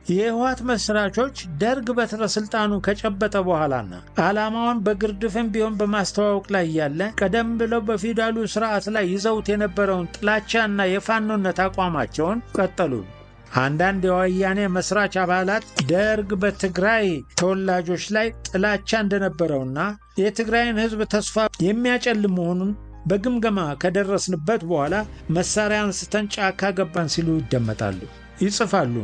የህወሓት መስራቾች ደርግ በትረ ስልጣኑ ከጨበጠ በኋላና ዓላማውን በግርድፍም ቢሆን በማስተዋወቅ ላይ ያለ ቀደም ብለው በፊውዳሉ ስርዓት ላይ ይዘውት የነበረውን ጥላቻና የፋኖነት አቋማቸውን ቀጠሉ። አንዳንድ የወያኔ መስራች አባላት ደርግ በትግራይ ተወላጆች ላይ ጥላቻ እንደነበረውና የትግራይን ህዝብ ተስፋ የሚያጨልም መሆኑን በግምገማ ከደረስንበት በኋላ መሳሪያ አንስተን ጫካ ገባን ሲሉ ይደመጣሉ፣ ይጽፋሉ።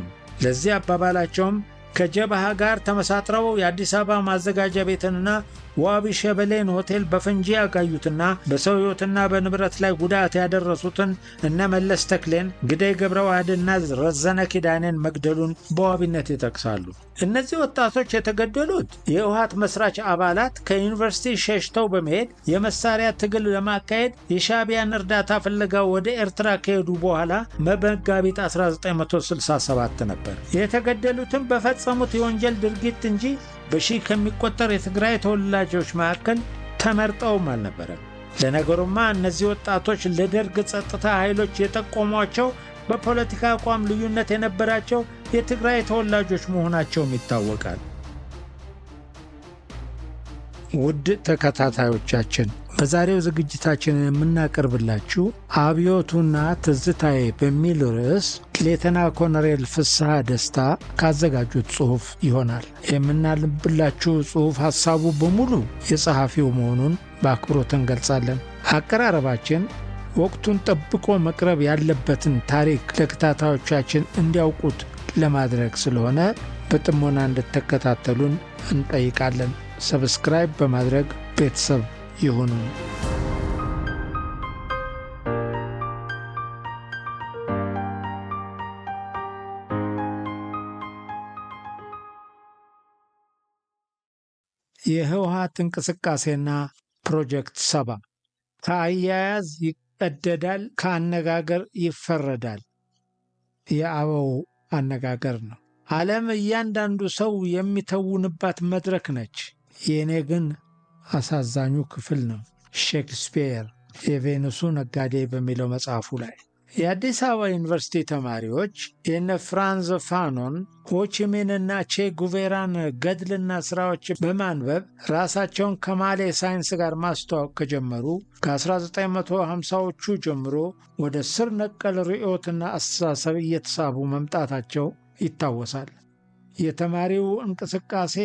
ለዚህ አባባላቸውም ከጀብሃ ጋር ተመሳጥረው የአዲስ አበባ ማዘጋጃ ቤትንና ዋቢ ሸበሌን ሆቴል በፈንጂ ያጋዩትና በሰው ሕይወትና በንብረት ላይ ጉዳት ያደረሱትን እነ መለስ ተክሌን፣ ግደይ ገብረዋህድና ረዘነ ኪዳኔን መግደሉን በዋቢነት ይጠቅሳሉ። እነዚህ ወጣቶች የተገደሉት የህወሓት መስራች አባላት ከዩኒቨርሲቲ ሸሽተው በመሄድ የመሳሪያ ትግል ለማካሄድ የሻዕቢያን እርዳታ ፍለጋ ወደ ኤርትራ ከሄዱ በኋላ መጋቢት 1967 ነበር። የተገደሉትም በፈጸሙት የወንጀል ድርጊት እንጂ በሺህ ከሚቆጠር የትግራይ ተወላጆች መካከል ተመርጠውም አልነበረም። ለነገሩማ እነዚህ ወጣቶች ለደርግ ጸጥታ ኃይሎች የጠቆሟቸው በፖለቲካ አቋም ልዩነት የነበራቸው የትግራይ ተወላጆች መሆናቸውም ይታወቃል። ውድ ተከታታዮቻችን በዛሬው ዝግጅታችን የምናቀርብላችሁ አብዮቱና ትዝታዬ በሚል ርዕስ ሌተና ኮሎኔል ፍስሐ ደስታ ካዘጋጁት ጽሑፍ ይሆናል። የምናልብላችሁ ጽሑፍ ሐሳቡ በሙሉ የጸሐፊው መሆኑን በአክብሮት እንገልጻለን። አቀራረባችን ወቅቱን ጠብቆ መቅረብ ያለበትን ታሪክ ተከታታዮቻችን እንዲያውቁት ለማድረግ ስለሆነ በጥሞና እንድትከታተሉን እንጠይቃለን። ሰብስክራይብ በማድረግ ቤተሰብ ይሁኑ። የህወሓት እንቅስቃሴና ፕሮጀክት 7 ከአያያዝ ይቀደዳል፣ ከአነጋገር ይፈረዳል። የአበው አነጋገር ነው። ዓለም እያንዳንዱ ሰው የሚተውንባት መድረክ ነች። የእኔ ግን አሳዛኙ ክፍል ነው። ሼክስፒር የቬኑሱ ነጋዴ በሚለው መጽሐፉ ላይ የአዲስ አበባ ዩኒቨርሲቲ ተማሪዎች የነ ፍራንዝ ፋኖን፣ ሆቺሚንና ቼ ጉቬራን ገድልና ሥራዎች በማንበብ ራሳቸውን ከማሌ ሳይንስ ጋር ማስተዋወቅ ከጀመሩ ከ1950ዎቹ ጀምሮ ወደ ስር ነቀል ርዕዮትና አስተሳሰብ እየተሳቡ መምጣታቸው ይታወሳል። የተማሪው እንቅስቃሴ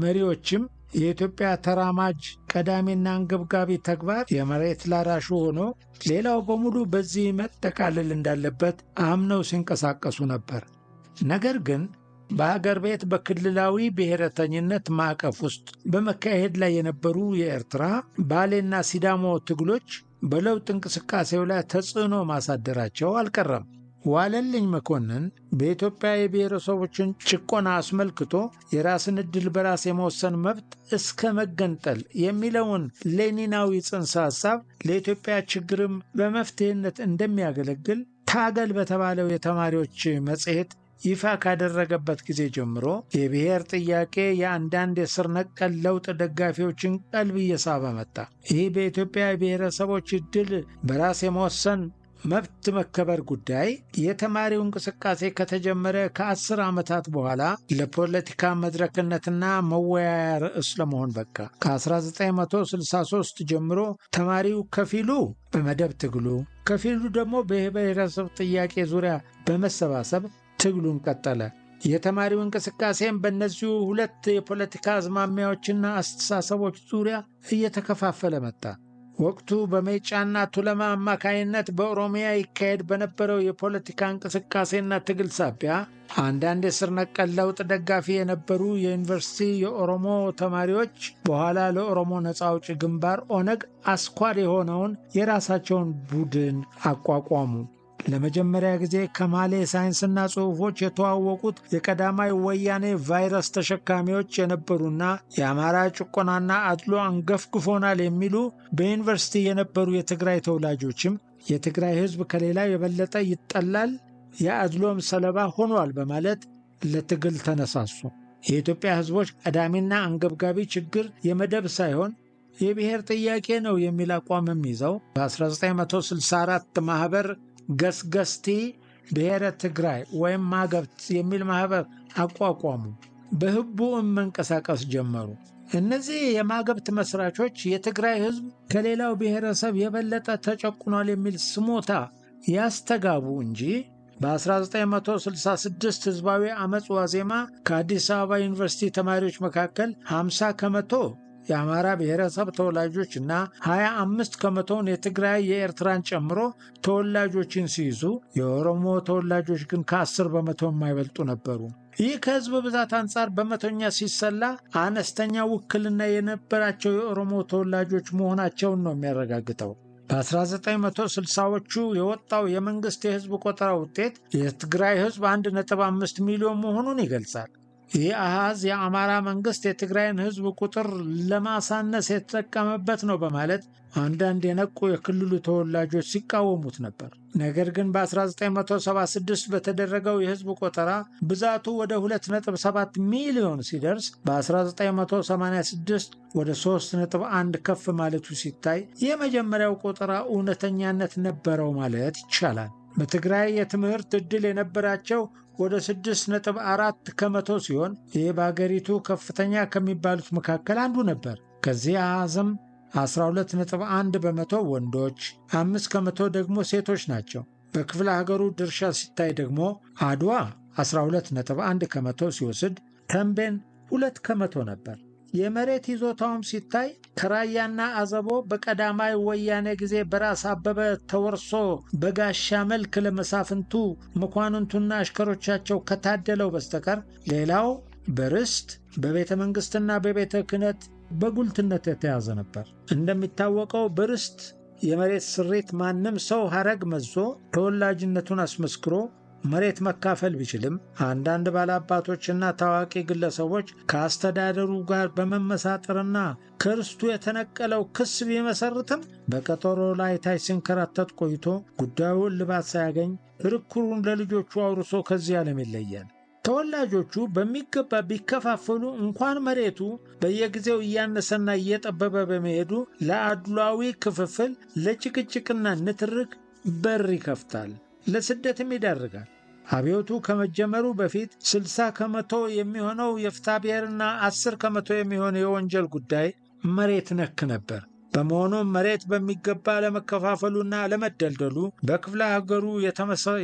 መሪዎችም የኢትዮጵያ ተራማጅ ቀዳሚና አንገብጋቢ ተግባር የመሬት ላራሹ ሆኖ ሌላው በሙሉ በዚህ መጠቃለል እንዳለበት አምነው ሲንቀሳቀሱ ነበር። ነገር ግን በአገር ቤት በክልላዊ ብሔረተኝነት ማዕቀፍ ውስጥ በመካሄድ ላይ የነበሩ የኤርትራ ባሌና ሲዳሞ ትግሎች በለውጥ እንቅስቃሴው ላይ ተጽዕኖ ማሳደራቸው አልቀረም። ዋለልኝ መኮንን በኢትዮጵያ የብሔረሰቦችን ጭቆና አስመልክቶ የራስን ዕድል በራስ የመወሰን መብት እስከ መገንጠል የሚለውን ሌኒናዊ ጽንሰ ሐሳብ ለኢትዮጵያ ችግርም በመፍትሄነት እንደሚያገለግል ታገል በተባለው የተማሪዎች መጽሔት ይፋ ካደረገበት ጊዜ ጀምሮ የብሔር ጥያቄ የአንዳንድ የስር ነቀል ለውጥ ደጋፊዎችን ቀልብ እየሳበ መጣ። ይህ በኢትዮጵያ የብሔረሰቦች ዕድል በራስ የመወሰን መብት መከበር ጉዳይ የተማሪው እንቅስቃሴ ከተጀመረ ከ10 ዓመታት በኋላ ለፖለቲካ መድረክነትና መወያያ ርዕስ ለመሆን በቃ። ከ1963 ጀምሮ ተማሪው ከፊሉ በመደብ ትግሉ፣ ከፊሉ ደግሞ በብሔረሰብ ጥያቄ ዙሪያ በመሰባሰብ ትግሉን ቀጠለ። የተማሪው እንቅስቃሴም በእነዚሁ ሁለት የፖለቲካ አዝማሚያዎችና አስተሳሰቦች ዙሪያ እየተከፋፈለ መጣ። ወቅቱ በሜጫና ቱለማ አማካይነት በኦሮሚያ ይካሄድ በነበረው የፖለቲካ እንቅስቃሴና ትግል ሳቢያ አንዳንድ የስር ነቀል ለውጥ ደጋፊ የነበሩ የዩኒቨርሲቲ የኦሮሞ ተማሪዎች በኋላ ለኦሮሞ ነጻ አውጪ ግንባር ኦነግ አስኳል የሆነውን የራሳቸውን ቡድን አቋቋሙ። ለመጀመሪያ ጊዜ ከማሌ ሳይንስና ጽሑፎች የተዋወቁት የቀዳማይ ወያኔ ቫይረስ ተሸካሚዎች የነበሩና የአማራ ጭቆናና አድሎ አንገፍግፎናል የሚሉ በዩኒቨርሲቲ የነበሩ የትግራይ ተወላጆችም የትግራይ ሕዝብ ከሌላው የበለጠ ይጠላል፣ የአድሎም ሰለባ ሆኗል በማለት ለትግል ተነሳሱ። የኢትዮጵያ ሕዝቦች ቀዳሚና አንገብጋቢ ችግር የመደብ ሳይሆን የብሔር ጥያቄ ነው የሚል አቋምም ይዘው በ1964 ማኅበር ገስገስቲ ብሔረ ትግራይ ወይም ማገብት የሚል ማህበር አቋቋሙ። በህቡዕም መንቀሳቀስ ጀመሩ። እነዚህ የማገብት መስራቾች የትግራይ ህዝብ ከሌላው ብሔረሰብ የበለጠ ተጨቁኗል የሚል ስሞታ ያስተጋቡ እንጂ በ1966 ህዝባዊ አመፅ ዋዜማ ከአዲስ አበባ ዩኒቨርሲቲ ተማሪዎች መካከል 50 ከመቶ የአማራ ብሔረሰብ ተወላጆች እና 25 ከመቶውን የትግራይ የኤርትራን ጨምሮ ተወላጆችን ሲይዙ የኦሮሞ ተወላጆች ግን ከ10 በመቶ የማይበልጡ ነበሩ። ይህ ከህዝብ ብዛት አንጻር በመቶኛ ሲሰላ አነስተኛ ውክልና የነበራቸው የኦሮሞ ተወላጆች መሆናቸውን ነው የሚያረጋግጠው። በ1960ዎቹ የወጣው የመንግስት የህዝብ ቆጠራ ውጤት የትግራይ ህዝብ 1.5 ሚሊዮን መሆኑን ይገልጻል። ይህ አሃዝ የአማራ መንግስት የትግራይን ህዝብ ቁጥር ለማሳነስ የተጠቀመበት ነው በማለት አንዳንድ የነቁ የክልሉ ተወላጆች ሲቃወሙት ነበር። ነገር ግን በ1976 በተደረገው የህዝብ ቆጠራ ብዛቱ ወደ 2.7 ሚሊዮን ሲደርስ በ1986 ወደ 3.1 ከፍ ማለቱ ሲታይ የመጀመሪያው ቆጠራ እውነተኛነት ነበረው ማለት ይቻላል። በትግራይ የትምህርት ዕድል የነበራቸው ወደ 6.4 ከመቶ ሲሆን ይህ በአገሪቱ ከፍተኛ ከሚባሉት መካከል አንዱ ነበር። ከዚህ አሃዝም 12.1 በመቶ ወንዶች፣ 5 ከመቶ ደግሞ ሴቶች ናቸው። በክፍለ ሀገሩ ድርሻ ሲታይ ደግሞ አድዋ 12.1 ከመቶ ሲወስድ ተንቤን 2 ከመቶ ነበር። የመሬት ይዞታውም ሲታይ ከራያና አዘቦ በቀዳማዊ ወያኔ ጊዜ በራስ አበበ ተወርሶ በጋሻ መልክ ለመሳፍንቱ መኳንንቱና አሽከሮቻቸው ከታደለው በስተቀር ሌላው በርስት በቤተ መንግሥትና በቤተ ክህነት በጉልትነት የተያዘ ነበር። እንደሚታወቀው በርስት የመሬት ስሪት ማንም ሰው ሐረግ መዞ ተወላጅነቱን አስመስክሮ መሬት መካፈል ቢችልም አንዳንድ ባላባቶችና ታዋቂ ግለሰቦች ከአስተዳደሩ ጋር በመመሳጠርና ከርስቱ የተነቀለው ክስ ቢመሰርትም በቀጠሮ ላይ ታይ ሲንከራተት ቆይቶ ጉዳዩ እልባት ሳያገኝ ክርክሩን ለልጆቹ አውርሶ ከዚህ ዓለም ይለያል። ተወላጆቹ በሚገባ ቢከፋፈሉ እንኳን መሬቱ በየጊዜው እያነሰና እየጠበበ በመሄዱ ለአድሏዊ ክፍፍል፣ ለጭቅጭቅና ንትርክ በር ይከፍታል፣ ለስደትም ይዳርጋል። አብዮቱ ከመጀመሩ በፊት 60 ከመቶ የሚሆነው የፍትሐብሔርና 10 ከመቶ የሚሆነው የወንጀል ጉዳይ መሬት ነክ ነበር። በመሆኑም መሬት በሚገባ ለመከፋፈሉና ለመደልደሉ በክፍለ ሀገሩ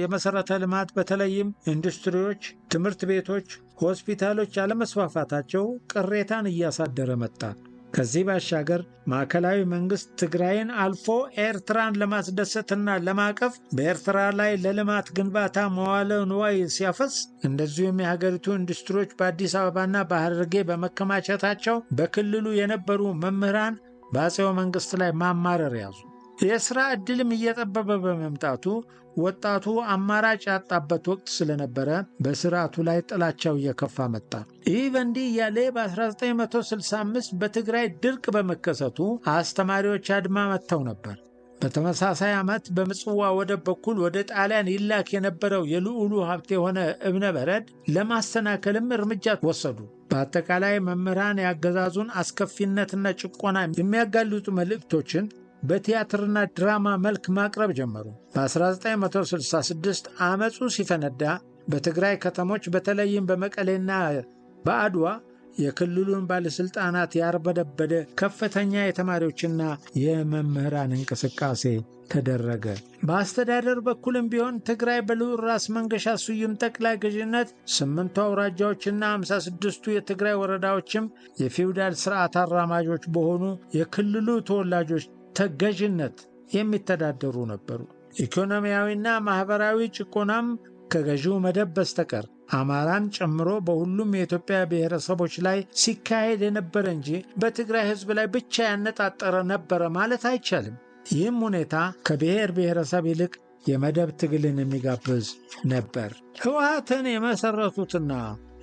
የመሠረተ ልማት በተለይም ኢንዱስትሪዎች፣ ትምህርት ቤቶች፣ ሆስፒታሎች አለመስፋፋታቸው ቅሬታን እያሳደረ መጣ። ከዚህ ባሻገር ማዕከላዊ መንግስት ትግራይን አልፎ ኤርትራን ለማስደሰትና ለማቀፍ በኤርትራ ላይ ለልማት ግንባታ መዋለ ንዋይ ሲያፈስ፣ እንደዚሁም የሀገሪቱ ኢንዱስትሪዎች በአዲስ አበባና በሐረርጌ በመከማቸታቸው በክልሉ የነበሩ መምህራን በአፄው መንግስት ላይ ማማረር ያዙ። የሥራ ዕድልም እየጠበበ በመምጣቱ ወጣቱ አማራጭ ያጣበት ወቅት ስለነበረ በስርዓቱ ላይ ጥላቻው እየከፋ መጣ። ይህ በእንዲህ እያለ በ1965 በትግራይ ድርቅ በመከሰቱ አስተማሪዎች አድማ መጥተው ነበር። በተመሳሳይ ዓመት በምጽዋ ወደብ በኩል ወደ ጣሊያን ይላክ የነበረው የልዑሉ ሀብት የሆነ እብነ በረድ ለማስተናከልም እርምጃ ወሰዱ። በአጠቃላይ መምህራን ያገዛዙን አስከፊነትና ጭቆና የሚያጋልጡ መልእክቶችን በቲያትርና ድራማ መልክ ማቅረብ ጀመሩ። በ1966 ዓመፁ ሲፈነዳ በትግራይ ከተሞች በተለይም በመቀሌና በአድዋ የክልሉን ባለሥልጣናት ያርበደበደ ከፍተኛ የተማሪዎችና የመምህራን እንቅስቃሴ ተደረገ። በአስተዳደር በኩልም ቢሆን ትግራይ በልዑል ራስ መንገሻ ስዩም ጠቅላይ ገዥነት 8 አውራጃዎችና 56ቱ የትግራይ ወረዳዎችም የፊውዳል ሥርዓት አራማጆች በሆኑ የክልሉ ተወላጆች ተገዥነት የሚተዳደሩ ነበሩ። ኢኮኖሚያዊና ማኅበራዊ ጭቆናም ከገዢው መደብ በስተቀር አማራን ጨምሮ በሁሉም የኢትዮጵያ ብሔረሰቦች ላይ ሲካሄድ የነበረ እንጂ በትግራይ ሕዝብ ላይ ብቻ ያነጣጠረ ነበረ ማለት አይቻልም። ይህም ሁኔታ ከብሔር ብሔረሰብ ይልቅ የመደብ ትግልን የሚጋብዝ ነበር። ህወሓትን የመሠረቱትና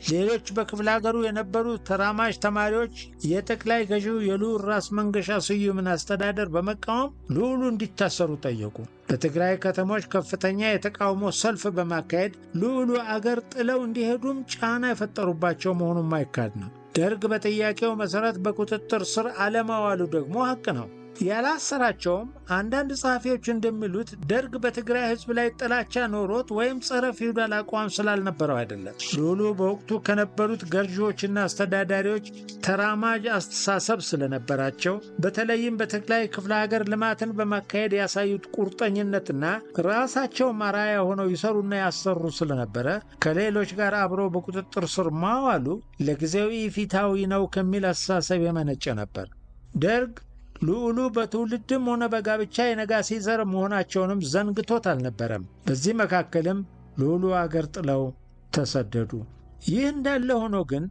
ሌሎች በክፍለ ሀገሩ የነበሩ ተራማጅ ተማሪዎች የጠቅላይ ገዢው የልዑል ራስ መንገሻ ስዩምን አስተዳደር በመቃወም ልዑሉ እንዲታሰሩ ጠየቁ። በትግራይ ከተሞች ከፍተኛ የተቃውሞ ሰልፍ በማካሄድ ልዑሉ አገር ጥለው እንዲሄዱም ጫና የፈጠሩባቸው መሆኑን ማይካድ ነው። ደርግ በጥያቄው መሠረት በቁጥጥር ስር አለማዋሉ ደግሞ ሐቅ ነው። ያላሰራቸውም አንዳንድ ጸሐፊዎች እንደሚሉት ደርግ በትግራይ ሕዝብ ላይ ጥላቻ ኖሮት ወይም ጸረ ፊውዳል አቋም ስላልነበረው አይደለም። ልዑሉ በወቅቱ ከነበሩት ገዢዎችና አስተዳዳሪዎች ተራማጅ አስተሳሰብ ስለነበራቸው፣ በተለይም በትግራይ ክፍለ ሀገር ልማትን በማካሄድ ያሳዩት ቁርጠኝነትና ራሳቸው አርአያ ሆነው ይሰሩና ያሰሩ ስለነበረ ከሌሎች ጋር አብሮ በቁጥጥር ስር ማዋሉ ለጊዜው ኢፍትሐዊ ነው ከሚል አስተሳሰብ የመነጨ ነበር። ደርግ ልዑሉ በትውልድም ሆነ በጋብቻ የነጋሲ ዘር መሆናቸውንም ዘንግቶት አልነበረም። በዚህ መካከልም ልዑሉ አገር ጥለው ተሰደዱ። ይህ እንዳለ ሆኖ ግን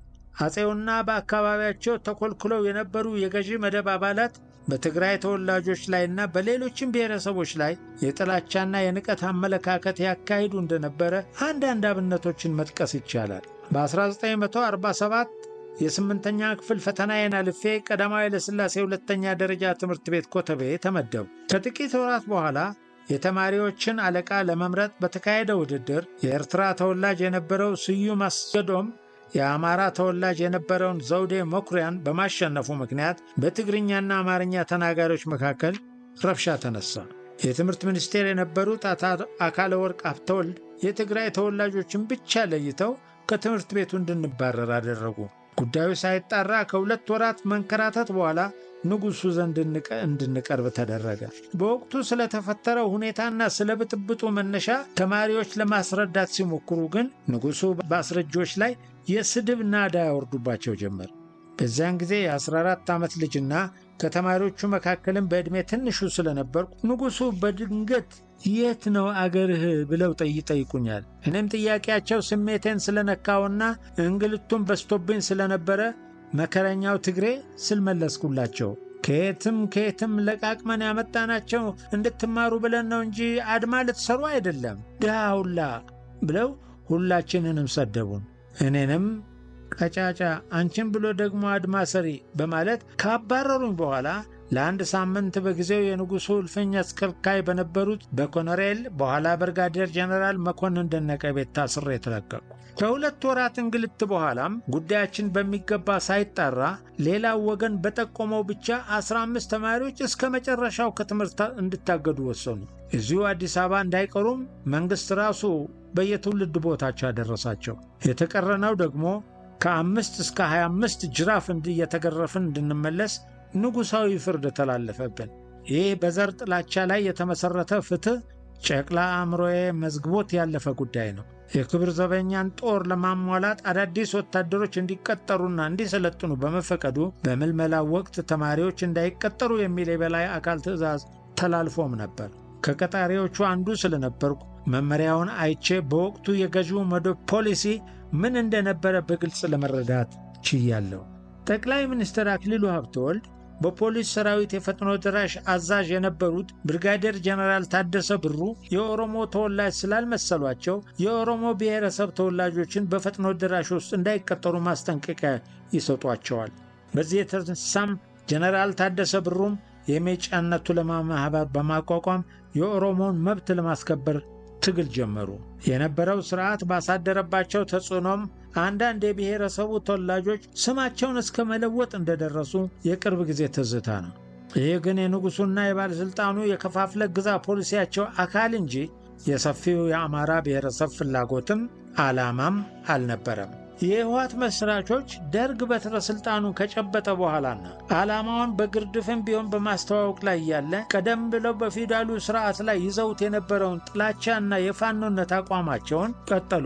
አፄውና በአካባቢያቸው ተኮልኩለው የነበሩ የገዢ መደብ አባላት በትግራይ ተወላጆች ላይና በሌሎችም ብሔረሰቦች ላይ የጥላቻና የንቀት አመለካከት ያካሂዱ እንደነበረ አንዳንድ አብነቶችን መጥቀስ ይቻላል። በ1947 የስምንተኛ ክፍል ፈተናዬን አልፌ ቀዳማዊ ኃይለ ሥላሴ ሁለተኛ ደረጃ ትምህርት ቤት ኮተቤ ተመደቡ። ከጥቂት ወራት በኋላ የተማሪዎችን አለቃ ለመምረጥ በተካሄደ ውድድር የኤርትራ ተወላጅ የነበረው ስዩም አስገዶም የአማራ ተወላጅ የነበረውን ዘውዴ መኩሪያን በማሸነፉ ምክንያት በትግርኛና አማርኛ ተናጋሪዎች መካከል ረብሻ ተነሳ። የትምህርት ሚኒስቴር የነበሩት አካለ ወርቅ ሀብተወልድ የትግራይ ተወላጆችን ብቻ ለይተው ከትምህርት ቤቱ እንድንባረር አደረጉ። ጉዳዩ ሳይጣራ ከ2 ወራት መንከራተት በኋላ ንጉሡ ዘንድ እንድንቀርብ ተደረገ። በወቅቱ ስለተፈጠረው ሁኔታና ስለ ብጥብጡ መነሻ ተማሪዎች ለማስረዳት ሲሞክሩ ግን ንጉሡ በአስረጆች ላይ የስድብ ናዳ ያወርዱባቸው ጀመር። በዚያን ጊዜ የ14 ዓመት ልጅና ከተማሪዎቹ መካከልም በዕድሜ ትንሹ ስለነበርኩ ንጉሡ በድንገት የት ነው አገርህ ብለው ይጠይቁኛል። እኔም ጥያቄያቸው ስሜቴን ስለነካውና እንግልቱም በስቶብኝ ስለነበረ መከረኛው ትግሬ ስል መለስኩላቸው። ከየትም ለቃቅመን ያመጣናቸው እንድትማሩ ብለን ነው እንጂ አድማ ልትሰሩ አይደለም፣ ድሃ ሁላ ብለው ሁላችንንም ሰደቡን። እኔንም ቀጫጫ፣ አንቺን ብሎ ደግሞ አድማ ሰሪ በማለት ካባረሩኝ በኋላ ለአንድ ሳምንት በጊዜው የንጉሡ እልፍኝ አስከልካይ በነበሩት በኮሎኔል በኋላ ብርጋዴር ጀነራል መኮንን ደነቀ ቤት ታስሬ የተለቀቁ። ከ2 ወራት እንግልት በኋላም ጉዳያችን በሚገባ ሳይጣራ ሌላው ወገን በጠቆመው ብቻ 15 ተማሪዎች እስከ መጨረሻው ከትምህርት እንዲታገዱ ወሰኑ። እዚሁ አዲስ አበባ እንዳይቀሩም መንግሥት ራሱ በየትውልድ ቦታቸው አደረሳቸው። የተቀረነው ደግሞ ከ5 እስከ 25 ጅራፍ እየተገረፍን እንድንመለስ ንጉሣዊ ፍርድ ተላለፈብን። ይህ በዘር ጥላቻ ላይ የተመሠረተ ፍትሕ ጨቅላ አእምሮዬ መዝግቦት ያለፈ ጉዳይ ነው። የክብር ዘበኛን ጦር ለማሟላት አዳዲስ ወታደሮች እንዲቀጠሩና እንዲሰለጥኑ በመፈቀዱ በምልመላው ወቅት ተማሪዎች እንዳይቀጠሩ የሚል የበላይ አካል ትዕዛዝ ተላልፎም ነበር። ከቀጣሪዎቹ አንዱ ስለነበርኩ መመሪያውን አይቼ በወቅቱ የገዢው መደብ ፖሊሲ ምን እንደነበረ በግልጽ ለመረዳት ችያለሁ። ጠቅላይ ሚኒስትር አክሊሉ ሀብተወልድ በፖሊስ ሰራዊት የፈጥኖ ደራሽ አዛዥ የነበሩት ብርጋዴር ጀነራል ታደሰ ብሩ የኦሮሞ ተወላጅ ስላልመሰሏቸው የኦሮሞ ብሔረሰብ ተወላጆችን በፈጥኖ ደራሽ ውስጥ እንዳይቀጠሩ ማስጠንቀቂያ ይሰጧቸዋል። በዚህ የተነሳም ጀነራል ታደሰ ብሩም የሜጫነቱ ለማህበር በማቋቋም የኦሮሞን መብት ለማስከበር ትግል ጀመሩ። የነበረው ስርዓት ባሳደረባቸው ተጽዕኖም አንዳንድ የብሔረሰቡ ተወላጆች ስማቸውን እስከ መለወጥ እንደደረሱ የቅርብ ጊዜ ትዝታ ነው። ይህ ግን የንጉሡና የባለሥልጣኑ የከፋፍለ ግዛ ፖሊሲያቸው አካል እንጂ የሰፊው የአማራ ብሔረሰብ ፍላጎትም ዓላማም አልነበረም። የህወሓት መስራቾች ደርግ በትረ ሥልጣኑን ከጨበጠ በኋላና ዓላማውን በግርድፍም ቢሆን በማስተዋወቅ ላይ ያለ ቀደም ብለው በፊውዳሉ ሥርዓት ላይ ይዘውት የነበረውን ጥላቻና የፋኖነት አቋማቸውን ቀጠሉ።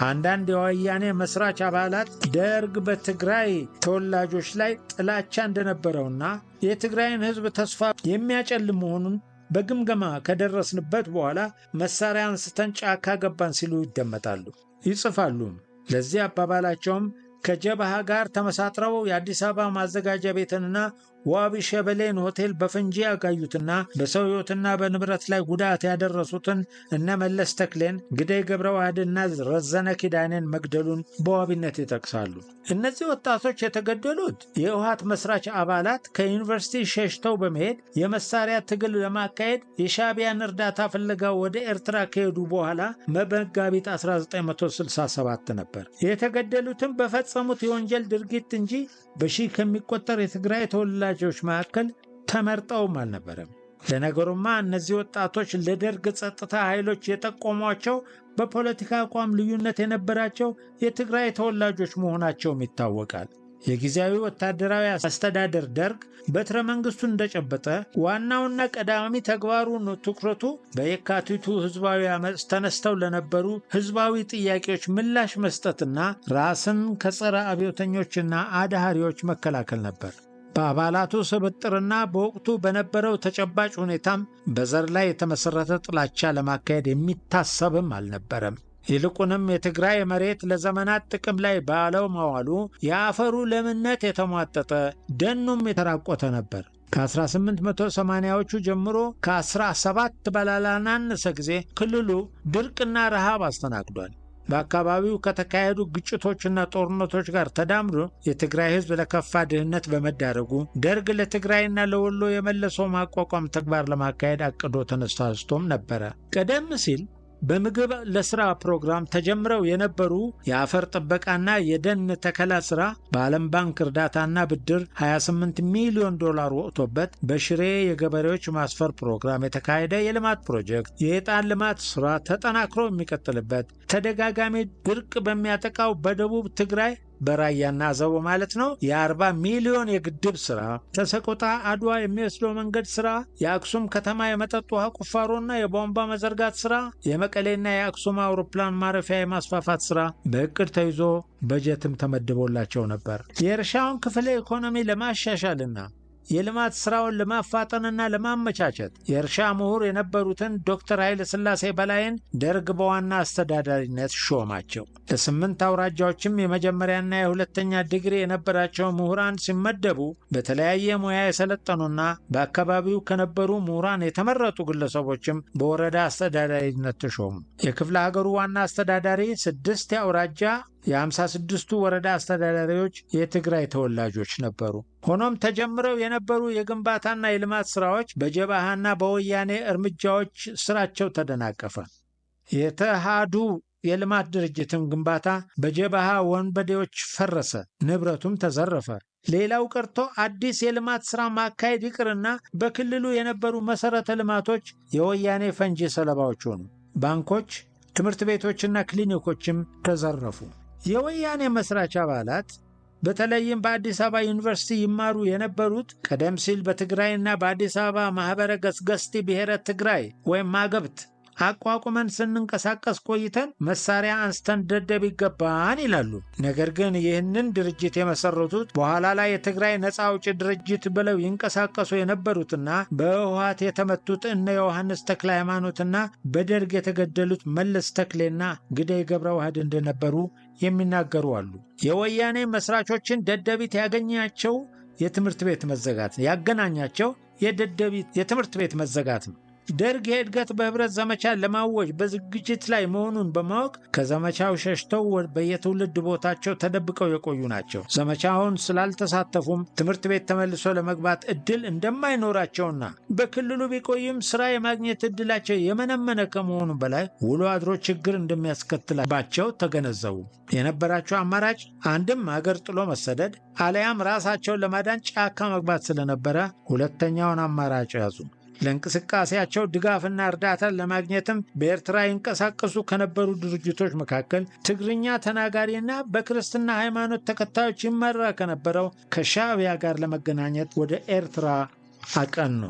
አንዳንድ የወያኔ መስራች አባላት ደርግ በትግራይ ተወላጆች ላይ ጥላቻ እንደነበረውና የትግራይን ሕዝብ ተስፋ የሚያጨልም መሆኑን በግምገማ ከደረስንበት በኋላ መሳሪያ አንስተን ጫካ ገባን ሲሉ ይደመጣሉ፣ ይጽፋሉ። ለዚህ አባባላቸውም ከጀብሃ ጋር ተመሳጥረው የአዲስ አበባ ማዘጋጃ ቤትንና ዋቢ ሸበሌን ሆቴል በፈንጂ ያጋዩትና በሰው ሕይወትና በንብረት ላይ ጉዳት ያደረሱትን እነ መለስ ተክሌን፣ ግደይ ገብረ ዋህድና ረዘነ ኪዳኔን መግደሉን በዋቢነት ይጠቅሳሉ። እነዚህ ወጣቶች የተገደሉት የህወሓት መስራች አባላት ከዩኒቨርሲቲ ሸሽተው በመሄድ የመሳሪያ ትግል ለማካሄድ የሻዕቢያን እርዳታ ፍለጋ ወደ ኤርትራ ከሄዱ በኋላ መጋቢት 1967 ነበር። የተገደሉትም በፈጸሙት የወንጀል ድርጊት እንጂ በሺህ ከሚቆጠር የትግራይ ተወላጆች መካከል ተመርጠውም አልነበረም። ለነገሩማ እነዚህ ወጣቶች ለደርግ ጸጥታ ኃይሎች የጠቆሟቸው በፖለቲካ አቋም ልዩነት የነበራቸው የትግራይ ተወላጆች መሆናቸውም ይታወቃል። የጊዜያዊ ወታደራዊ አስተዳደር ደርግ በትረ መንግስቱን እንደጨበጠ ዋናውና ቀዳሚ ተግባሩን ትኩረቱ በየካቲቱ ህዝባዊ አመፅ ተነስተው ለነበሩ ህዝባዊ ጥያቄዎች ምላሽ መስጠትና ራስን ከጸረ አብዮተኞችና አድሃሪዎች መከላከል ነበር። በአባላቱ ስብጥርና በወቅቱ በነበረው ተጨባጭ ሁኔታም በዘር ላይ የተመሠረተ ጥላቻ ለማካሄድ የሚታሰብም አልነበረም። ይልቁንም የትግራይ መሬት ለዘመናት ጥቅም ላይ ባለው መዋሉ የአፈሩ ለምነት የተሟጠጠ ደኑም የተራቆተ ነበር። ከ1880ዎቹ ጀምሮ ከ17 ባላላናነሰ ጊዜ ክልሉ ድርቅና ረሃብ አስተናግዷል። በአካባቢው ከተካሄዱ ግጭቶችና ጦርነቶች ጋር ተዳምሮ የትግራይ ህዝብ ለከፋ ድህነት በመዳረጉ ደርግ ለትግራይና ለወሎ የመለሶ ማቋቋም ተግባር ለማካሄድ አቅዶ ተነሳስቶም ነበረ። ቀደም ሲል በምግብ ለሥራ ፕሮግራም ተጀምረው የነበሩ የአፈር ጥበቃና የደን ተከላ ሥራ በዓለም ባንክ እርዳታና ብድር $28 ሚሊዮን ወጥቶበት በሽሬ የገበሬዎች ማስፈር ፕሮግራም የተካሄደ የልማት ፕሮጀክት የዕጣን ልማት ሥራ ተጠናክሮ የሚቀጥልበት ተደጋጋሚ ድርቅ በሚያጠቃው በደቡብ ትግራይ በራያና አዘቦ ማለት ነው የ40 ሚሊዮን የግድብ ሥራ፣ ከሰቆጣ አድዋ የሚወስደው መንገድ ሥራ፣ የአክሱም ከተማ የመጠጥ ውሃ ቁፋሮና የቧንቧ መዘርጋት ሥራ፣ የመቀሌና የአክሱም አውሮፕላን ማረፊያ የማስፋፋት ሥራ በእቅድ ተይዞ በጀትም ተመድቦላቸው ነበር። የእርሻውን ክፍለ ኢኮኖሚ ለማሻሻልና የልማት ሥራውን ለማፋጠንና ለማመቻቸት የእርሻ ምሁር የነበሩትን ዶክተር ኃይለ ሥላሴ በላይን ደርግ በዋና አስተዳዳሪነት ሾማቸው። ለ8 አውራጃዎችም የመጀመሪያና የሁለተኛ ዲግሪ የነበራቸው ምሁራን ሲመደቡ በተለያየ ሙያ የሰለጠኑና በአካባቢው ከነበሩ ምሁራን የተመረጡ ግለሰቦችም በወረዳ አስተዳዳሪነት ተሾሙ። የክፍለ ሀገሩ ዋና አስተዳዳሪ 6 የአውራጃ የ56ቱ ወረዳ አስተዳዳሪዎች የትግራይ ተወላጆች ነበሩ። ሆኖም ተጀምረው የነበሩ የግንባታና የልማት ሥራዎች በጀብሃና በወያኔ እርምጃዎች ሥራቸው ተደናቀፈ። የተሃዱ የልማት ድርጅትም ግንባታ በጀብሃ ወንበዴዎች ፈረሰ፣ ንብረቱም ተዘረፈ። ሌላው ቀርቶ አዲስ የልማት ሥራ ማካሄድ ይቅርና በክልሉ የነበሩ መሠረተ ልማቶች የወያኔ ፈንጂ ሰለባዎች ሆኑ። ባንኮች፣ ትምህርት ቤቶችና ክሊኒኮችም ተዘረፉ። የወያኔ መስራች አባላት በተለይም በአዲስ አበባ ዩኒቨርሲቲ ይማሩ የነበሩት ቀደም ሲል በትግራይና በአዲስ አበባ ማኅበረ ገስገስቲ ብሔረ ትግራይ ወይም ማገብት አቋቁመን ስንንቀሳቀስ ቆይተን መሳሪያ አንስተን ደደብ ይገባን ይላሉ። ነገር ግን ይህንን ድርጅት የመሰረቱት በኋላ ላይ የትግራይ ነፃ አውጪ ድርጅት ብለው ይንቀሳቀሱ የነበሩትና በህወሓት የተመቱት እነ ዮሐንስ ተክለ ሃይማኖትና በደርግ የተገደሉት መለስ ተክሌና ግደይ ገብረ ዋህድ እንደነበሩ የሚናገሩ አሉ። የወያኔ መስራቾችን ደደቢት ያገኛቸው የትምህርት ቤት መዘጋት ያገናኛቸው የትምህርት ቤት መዘጋት ነው። ደርግ የእድገት በህብረት ዘመቻ ለማወጅ በዝግጅት ላይ መሆኑን በማወቅ ከዘመቻው ሸሽተው በየትውልድ ቦታቸው ተደብቀው የቆዩ ናቸው። ዘመቻውን ስላልተሳተፉም ትምህርት ቤት ተመልሶ ለመግባት እድል እንደማይኖራቸውና በክልሉ ቢቆይም ስራ የማግኘት እድላቸው የመነመነ ከመሆኑ በላይ ውሎ አድሮ ችግር እንደሚያስከትላባቸው ተገነዘቡ። የነበራቸው አማራጭ አንድም አገር ጥሎ መሰደድ አለያም ራሳቸውን ለማዳን ጫካ መግባት ስለነበረ ሁለተኛውን አማራጭ ያዙ። ለእንቅስቃሴያቸው ድጋፍና እርዳታን ለማግኘትም በኤርትራ ይንቀሳቀሱ ከነበሩ ድርጅቶች መካከል ትግርኛ ተናጋሪና በክርስትና ሃይማኖት ተከታዮች ይመራ ከነበረው ከሻዕቢያ ጋር ለመገናኘት ወደ ኤርትራ አቀኑ።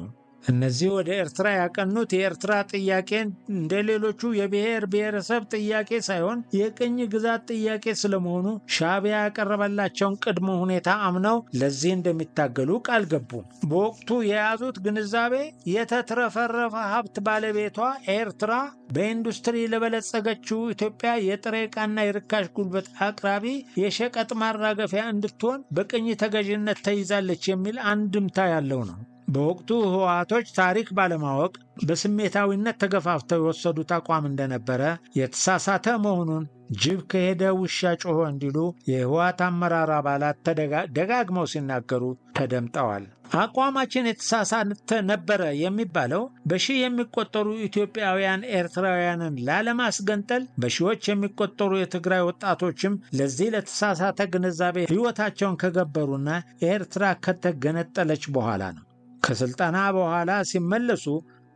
እነዚህ ወደ ኤርትራ ያቀኑት የኤርትራ ጥያቄ እንደ ሌሎቹ የብሔር ብሔረሰብ ጥያቄ ሳይሆን የቅኝ ግዛት ጥያቄ ስለመሆኑ ሻዕቢያ ያቀረበላቸውን ቅድመ ሁኔታ አምነው ለዚህ እንደሚታገሉ ቃል ገቡ። በወቅቱ የያዙት ግንዛቤ የተትረፈረፈ ሀብት ባለቤቷ ኤርትራ በኢንዱስትሪ ለበለጸገችው ኢትዮጵያ የጥሬ ዕቃና የርካሽ ጉልበት አቅራቢ የሸቀጥ ማራገፊያ እንድትሆን በቅኝ ተገዥነት ተይዛለች የሚል አንድምታ ያለው ነው። በወቅቱ ህወሓቶች ታሪክ ባለማወቅ በስሜታዊነት ተገፋፍተው የወሰዱት አቋም እንደነበረ የተሳሳተ መሆኑን ጅብ ከሄደ ውሻ ጮኸ እንዲሉ የህወሓት አመራር አባላት ደጋግመው ሲናገሩ ተደምጠዋል። አቋማችን የተሳሳተ ነበረ የሚባለው በሺህ የሚቆጠሩ ኢትዮጵያውያን ኤርትራውያንን ላለማስገንጠል በሺዎች የሚቆጠሩ የትግራይ ወጣቶችም ለዚህ ለተሳሳተ ግንዛቤ ህይወታቸውን ከገበሩና ኤርትራ ከተገነጠለች በኋላ ነው። ከስልጠና በኋላ ሲመለሱ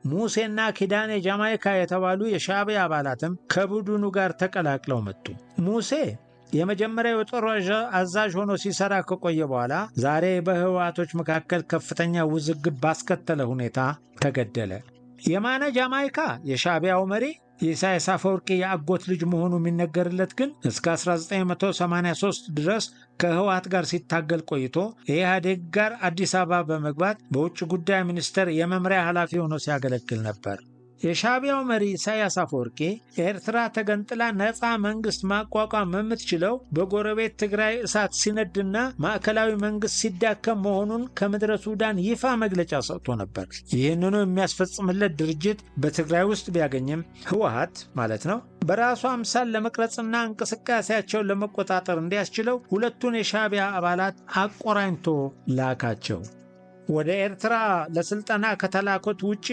ሙሴና ኪዳኔ ጃማይካ የተባሉ የሻዕቢያ አባላትም ከቡድኑ ጋር ተቀላቅለው መጡ። ሙሴ የመጀመሪያው የጦር አዛዥ ሆኖ ሲሰራ ከቆየ በኋላ ዛሬ በህወሓቶች መካከል ከፍተኛ ውዝግብ ባስከተለ ሁኔታ ተገደለ። የማነ ጃማይካ የሻዕቢያው መሪ የኢሳያስ አፈወርቂ የአጎት ልጅ መሆኑ የሚነገርለት ግን እስከ 1983 ድረስ ከህወሓት ጋር ሲታገል ቆይቶ የኢህአዴግ ጋር አዲስ አበባ በመግባት በውጭ ጉዳይ ሚኒስቴር የመምሪያ ኃላፊ ሆኖ ሲያገለግል ነበር። የሻዕቢያው መሪ ኢሳያስ አፈወርቂ ኤርትራ ተገንጥላ ነፃ መንግስት ማቋቋም የምትችለው በጎረቤት ትግራይ እሳት ሲነድና ማዕከላዊ መንግስት ሲዳከም መሆኑን ከምድረ ሱዳን ይፋ መግለጫ ሰጥቶ ነበር። ይህንኑ የሚያስፈጽምለት ድርጅት በትግራይ ውስጥ ቢያገኝም ህወሓት ማለት ነው በራሱ አምሳል ለመቅረጽና እንቅስቃሴያቸውን ለመቆጣጠር እንዲያስችለው ሁለቱን የሻዕቢያ አባላት አቆራኝቶ ላካቸው። ወደ ኤርትራ ለስልጠና ከተላኩት ውጪ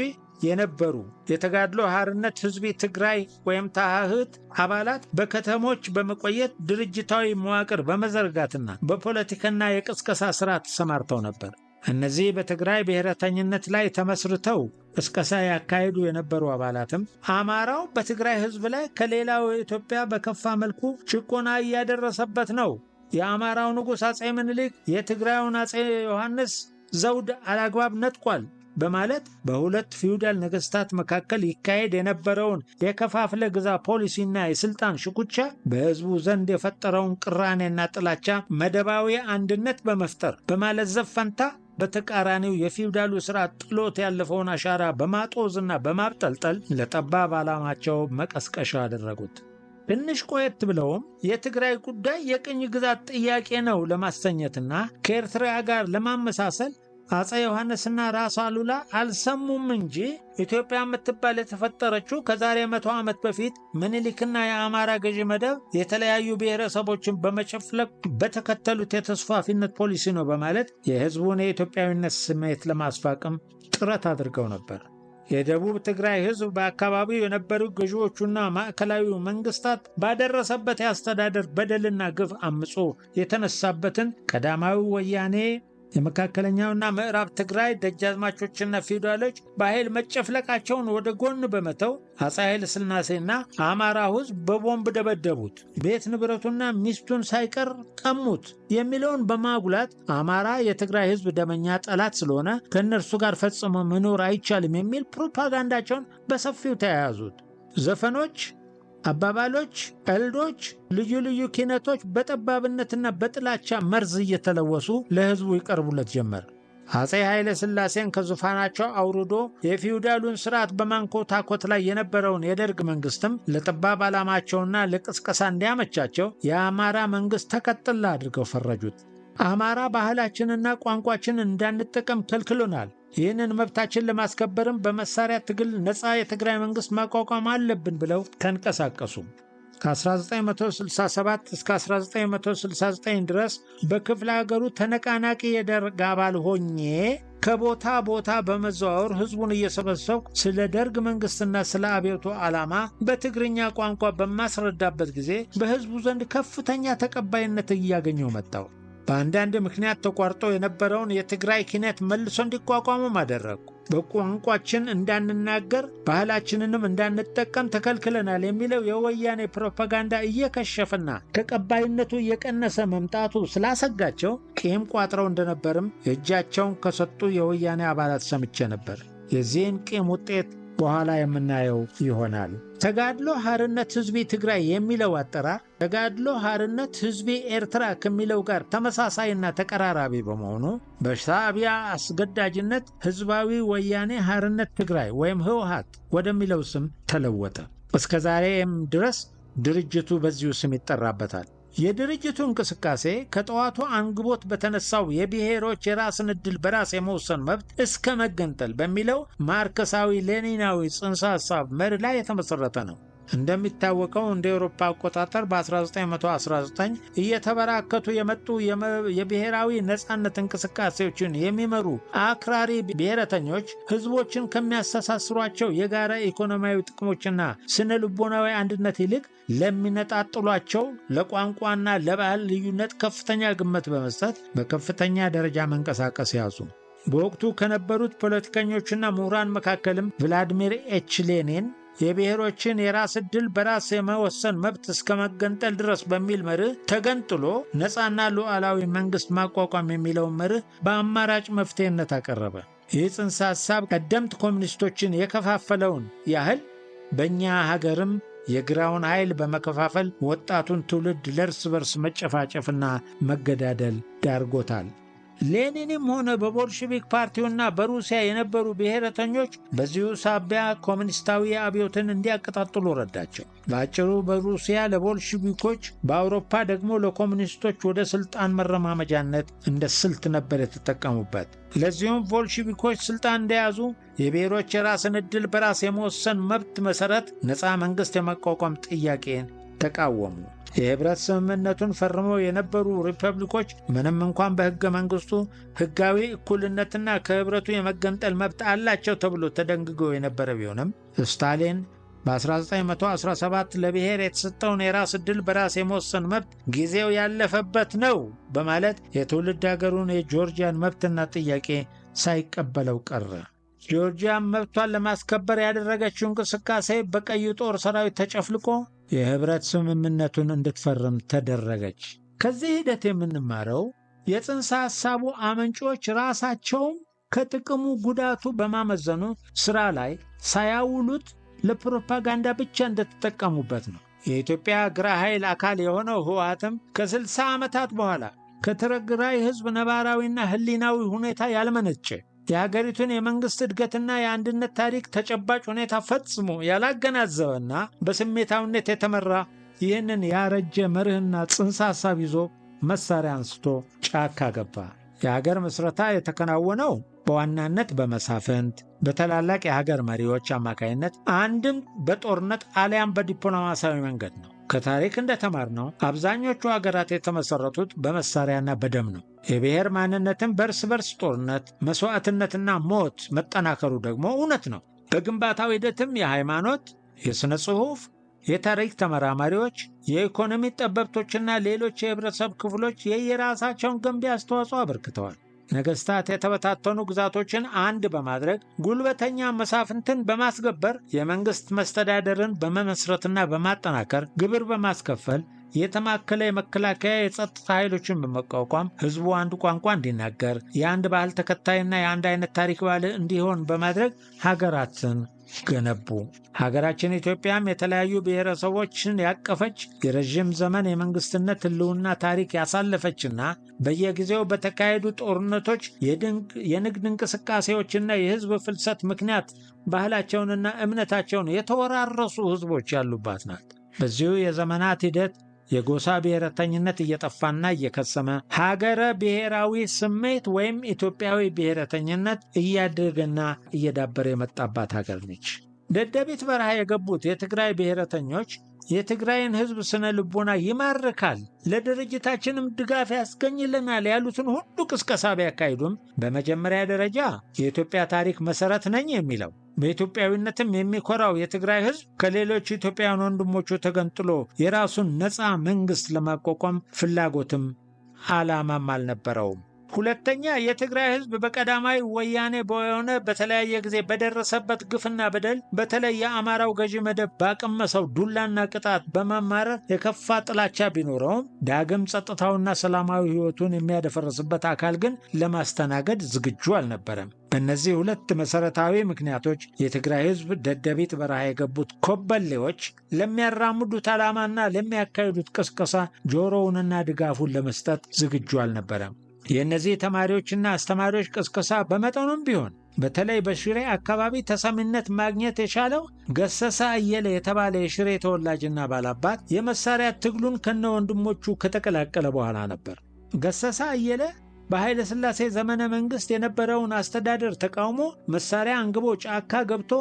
የነበሩ የተጋድሎ ሓርነት ህዝቢ ትግራይ ወይም ታህት አባላት በከተሞች በመቆየት ድርጅታዊ መዋቅር በመዘርጋትና በፖለቲካና የቅስቀሳ ሥራ ተሰማርተው ነበር። እነዚህ በትግራይ ብሔረተኝነት ላይ ተመስርተው ቅስቀሳ ያካሄዱ የነበሩ አባላትም አማራው በትግራይ ህዝብ ላይ ከሌላው ኢትዮጵያ በከፋ መልኩ ጭቆና እያደረሰበት ነው፣ የአማራው ንጉሥ አጼ ምኒልክ የትግራዩን አጼ ዮሐንስ ዘውድ አላግባብ ነጥቋል በማለት በሁለት ፊውዳል ነገስታት መካከል ይካሄድ የነበረውን የከፋፍለ ግዛ ፖሊሲና የስልጣን ሽኩቻ በህዝቡ ዘንድ የፈጠረውን ቅራኔና ጥላቻ መደባዊ አንድነት በመፍጠር በማለዘብ ፈንታ በተቃራኒው የፊውዳሉ ስርዓት ጥሎት ያለፈውን አሻራ በማጦዝና በማብጠልጠል ለጠባብ ዓላማቸው መቀስቀሻ አደረጉት። ትንሽ ቆየት ብለውም የትግራይ ጉዳይ የቅኝ ግዛት ጥያቄ ነው ለማሰኘትና ከኤርትራ ጋር ለማመሳሰል አጼ ዮሐንስና ራስ አሉላ አልሰሙም እንጂ ኢትዮጵያ የምትባል የተፈጠረችው ከዛሬ 100 ዓመት በፊት ምኒልክና የአማራ ገዢ መደብ የተለያዩ ብሔረሰቦችን በመጨፍለቅ በተከተሉት የተስፋፊነት ፖሊሲ ነው በማለት የህዝቡን የኢትዮጵያዊነት ስሜት ለማስፋቅም ጥረት አድርገው ነበር። የደቡብ ትግራይ ህዝብ በአካባቢው የነበሩ ገዢዎቹና ማዕከላዊ መንግስታት ባደረሰበት የአስተዳደር በደልና ግፍ አምጾ የተነሳበትን ቀዳማዊ ወያኔ የመካከለኛውና ምዕራብ ትግራይ ደጃዝማቾችና ፊውዳሎች በኃይል መጨፍለቃቸውን ወደ ጎን በመተው አፄ ኃይለ ሥላሴና አማራው ህዝብ በቦምብ ደበደቡት፣ ቤት ንብረቱና ሚስቱን ሳይቀር ቀሙት የሚለውን በማጉላት አማራ የትግራይ ህዝብ ደመኛ ጠላት ስለሆነ ከእነርሱ ጋር ፈጽሞ መኖር አይቻልም የሚል ፕሮፓጋንዳቸውን በሰፊው ተያያዙት። ዘፈኖች፣ አባባሎች፣ ቀልዶች፣ ልዩ ልዩ ኪነቶች በጠባብነትና በጥላቻ መርዝ እየተለወሱ ለህዝቡ ይቀርቡለት ጀመር። አፄ ኃይለ ሥላሴን ከዙፋናቸው አውርዶ የፊውዳሉን ስርዓት በማንኮታኮት ላይ የነበረውን የደርግ መንግስትም ለጠባብ ዓላማቸውና ለቅስቀሳ እንዲያመቻቸው የአማራ መንግስት ተቀጥላ አድርገው ፈረጁት። አማራ ባህላችንና ቋንቋችን እንዳንጠቀም ከልክሎናል። ይህንን መብታችን ለማስከበርም በመሳሪያ ትግል ነፃ የትግራይ መንግስት ማቋቋም አለብን ብለው ተንቀሳቀሱ። ከ1967 እስከ 1969 ድረስ በክፍለ ሀገሩ ተነቃናቂ የደርግ አባል ሆኜ ከቦታ ቦታ በመዘዋወር ህዝቡን እየሰበሰብኩ ስለ ደርግ መንግስትና ስለ አብዮቱ ዓላማ በትግርኛ ቋንቋ በማስረዳበት ጊዜ በህዝቡ ዘንድ ከፍተኛ ተቀባይነት እያገኘው መጣው። በአንዳንድ ምክንያት ተቋርጦ የነበረውን የትግራይ ኪነት መልሶ እንዲቋቋሙም አደረጉ። በቋንቋችን እንዳንናገር ባህላችንንም እንዳንጠቀም ተከልክለናል የሚለው የወያኔ ፕሮፓጋንዳ እየከሸፈና ተቀባይነቱ እየቀነሰ መምጣቱ ስላሰጋቸው ቂም ቋጥረው እንደነበርም እጃቸውን ከሰጡ የወያኔ አባላት ሰምቼ ነበር። የዚህን ቂም ውጤት በኋላ የምናየው ይሆናል። ተጋድሎ ሓርነት ህዝቢ ትግራይ የሚለው አጠራር ተጋድሎ ሓርነት ህዝቢ ኤርትራ ከሚለው ጋር ተመሳሳይና ተቀራራቢ በመሆኑ በሻዕቢያ አስገዳጅነት ህዝባዊ ወያኔ ሓርነት ትግራይ ወይም ህወሓት ወደሚለው ስም ተለወጠ። እስከ ዛሬም ድረስ ድርጅቱ በዚሁ ስም ይጠራበታል። የድርጅቱ እንቅስቃሴ ከጠዋቱ አንግቦት በተነሳው የብሔሮች የራስን ዕድል በራስ የመወሰን መብት እስከ መገንጠል በሚለው ማርክሳዊ ሌኒናዊ ጽንሰ ሐሳብ መርህ ላይ የተመሠረተ ነው። እንደሚታወቀው እንደ አውሮፓ አቆጣጠር በ1919 እየተበራከቱ የመጡ የብሔራዊ ነጻነት እንቅስቃሴዎችን የሚመሩ አክራሪ ብሔረተኞች ህዝቦችን ከሚያስተሳስሯቸው የጋራ ኢኮኖሚያዊ ጥቅሞችና ስነ ልቦናዊ አንድነት ይልቅ ለሚነጣጥሏቸው ለቋንቋና ለባህል ልዩነት ከፍተኛ ግምት በመስጠት በከፍተኛ ደረጃ መንቀሳቀስ ያዙ። በወቅቱ ከነበሩት ፖለቲከኞችና ምሁራን መካከልም ቭላዲሚር ኤች ሌኒን የብሔሮችን የራስ ዕድል በራስ የመወሰን መብት እስከ መገንጠል ድረስ በሚል መርህ ተገንጥሎ ነፃና ሉዓላዊ መንግሥት ማቋቋም የሚለውን መርህ በአማራጭ መፍትሄነት አቀረበ። ይህ ጽንሰ ሐሳብ ቀደምት ኮሚኒስቶችን የከፋፈለውን ያህል በእኛ ሀገርም የግራውን ኃይል በመከፋፈል ወጣቱን ትውልድ ለእርስ በርስ መጨፋጨፍና መገዳደል ዳርጎታል። ሌኒንም ሆነ በቦልሽቪክ ፓርቲውና በሩሲያ የነበሩ ብሔረተኞች በዚሁ ሳቢያ ኮሚኒስታዊ አብዮትን እንዲያቀጣጥሉ ረዳቸው። በአጭሩ በሩሲያ ለቦልሽቪኮች፣ በአውሮፓ ደግሞ ለኮሚኒስቶች ወደ ሥልጣን መረማመጃነት እንደ ስልት ነበር የተጠቀሙበት። ለዚሁም ቦልሽቪኮች ሥልጣን እንደያዙ የብሔሮች የራስን ዕድል በራስ የመወሰን መብት መሠረት ነፃ መንግሥት የመቋቋም ጥያቄን ተቃወሙ። የህብረት ስምምነቱን ፈርመው የነበሩ ሪፐብሊኮች ምንም እንኳን በሕገ መንግሥቱ ሕጋዊ እኩልነትና ከህብረቱ የመገንጠል መብት አላቸው ተብሎ ተደንግጎ የነበረ ቢሆንም ስታሊን በ1917 ለብሔር የተሰጠውን የራስ ዕድል በራስ የመወሰን መብት ጊዜው ያለፈበት ነው በማለት የትውልድ አገሩን የጆርጂያን መብትና ጥያቄ ሳይቀበለው ቀረ። ጆርጂያን መብቷን ለማስከበር ያደረገችው እንቅስቃሴ በቀዩ ጦር ሰራዊት ተጨፍልቆ የህብረት ስምምነቱን እንድትፈርም ተደረገች። ከዚህ ሂደት የምንማረው የጽንሰ ሐሳቡ አመንጮች ራሳቸውም ከጥቅሙ ጉዳቱ በማመዘኑ ሥራ ላይ ሳያውሉት ለፕሮፓጋንዳ ብቻ እንደተጠቀሙበት ነው። የኢትዮጵያ ግራ ኃይል አካል የሆነው ህወሓትም ከ60 ዓመታት በኋላ ከትግራይ ሕዝብ ነባራዊና ህሊናዊ ሁኔታ ያልመነጨ የሀገሪቱን የመንግሥት እድገትና የአንድነት ታሪክ ተጨባጭ ሁኔታ ፈጽሞ ያላገናዘበና በስሜታዊነት የተመራ ይህንን ያረጀ መርህና ጽንሰ ሐሳብ ይዞ መሳሪያ አንስቶ ጫካ ገባ። የሀገር ምስረታ የተከናወነው በዋናነት በመሳፍንት በታላላቅ የሀገር መሪዎች አማካይነት አንድም በጦርነት አሊያም በዲፕሎማሲያዊ መንገድ ነው። ከታሪክ እንደተማርነው አብዛኞቹ ሀገራት የተመሰረቱት በመሳሪያና በደም ነው። የብሔር ማንነትን በእርስ በርስ ጦርነት፣ መስዋዕትነትና ሞት መጠናከሩ ደግሞ እውነት ነው። በግንባታው ሂደትም የሃይማኖት፣ የሥነ ጽሑፍ፣ የታሪክ ተመራማሪዎች፣ የኢኮኖሚ ጠበብቶችና ሌሎች የህብረተሰብ ክፍሎች የየራሳቸውን ገንቢ አስተዋጽኦ አበርክተዋል። ነገሥታት የተበታተኑ ግዛቶችን አንድ በማድረግ ጉልበተኛ መሳፍንትን በማስገበር የመንግሥት መስተዳደርን በመመስረትና በማጠናከር ግብር በማስከፈል የተማከለ የመከላከያ የጸጥታ ኃይሎችን በመቋቋም ሕዝቡ አንድ ቋንቋ እንዲናገር የአንድ ባህል ተከታይና የአንድ አይነት ታሪክ ባህል እንዲሆን በማድረግ ሀገራትን ገነቡ። ሀገራችን ኢትዮጵያም የተለያዩ ብሔረሰቦችን ያቀፈች የረዥም ዘመን የመንግስትነት ህልውና ታሪክ ያሳለፈችና በየጊዜው በተካሄዱ ጦርነቶች፣ የንግድ እንቅስቃሴዎችና የህዝብ ፍልሰት ምክንያት ባህላቸውንና እምነታቸውን የተወራረሱ ህዝቦች ያሉባት ናት። በዚሁ የዘመናት ሂደት የጎሳ ብሔረተኝነት እየጠፋና እየከሰመ ሀገረ ብሔራዊ ስሜት ወይም ኢትዮጵያዊ ብሔረተኝነት እያደገና እየዳበረ የመጣባት ሀገር ነች። ደደቢት በረሃ የገቡት የትግራይ ብሔረተኞች የትግራይን ህዝብ ስነ ልቦና ይማርካል፣ ለድርጅታችንም ድጋፍ ያስገኝልናል ያሉትን ሁሉ ቅስቀሳ ቢያካሂዱም በመጀመሪያ ደረጃ የኢትዮጵያ ታሪክ መሰረት ነኝ የሚለው በኢትዮጵያዊነትም የሚኮራው የትግራይ ህዝብ ከሌሎች ኢትዮጵያውያን ወንድሞቹ ተገንጥሎ የራሱን ነፃ መንግስት ለማቋቋም ፍላጎትም ዓላማም አልነበረውም። ሁለተኛ፣ የትግራይ ህዝብ በቀዳማዊ ወያኔ በሆነ በተለያየ ጊዜ በደረሰበት ግፍና በደል በተለይ የአማራው ገዢ መደብ ባቀመሰው ዱላና ቅጣት በመማረር የከፋ ጥላቻ ቢኖረውም ዳግም ጸጥታውና ሰላማዊ ህይወቱን የሚያደፈርስበት አካል ግን ለማስተናገድ ዝግጁ አልነበረም። በእነዚህ ሁለት መሰረታዊ ምክንያቶች የትግራይ ህዝብ ደደቢት በረሃ የገቡት ኮበሌዎች ለሚያራምዱት ዓላማና ለሚያካሂዱት ቅስቀሳ ጆሮውንና ድጋፉን ለመስጠት ዝግጁ አልነበረም። የእነዚህ ተማሪዎችና አስተማሪዎች ቅስቀሳ በመጠኑም ቢሆን በተለይ በሽሬ አካባቢ ተሰሚነት ማግኘት የቻለው ገሰሳ አየለ የተባለ የሽሬ ተወላጅና ባላባት የመሳሪያ ትግሉን ከነ ወንድሞቹ ከተቀላቀለ በኋላ ነበር። ገሰሳ አየለ በኃይለ ሥላሴ ዘመነ መንግስት የነበረውን አስተዳደር ተቃውሞ መሳሪያ አንግቦ ጫካ ገብቶ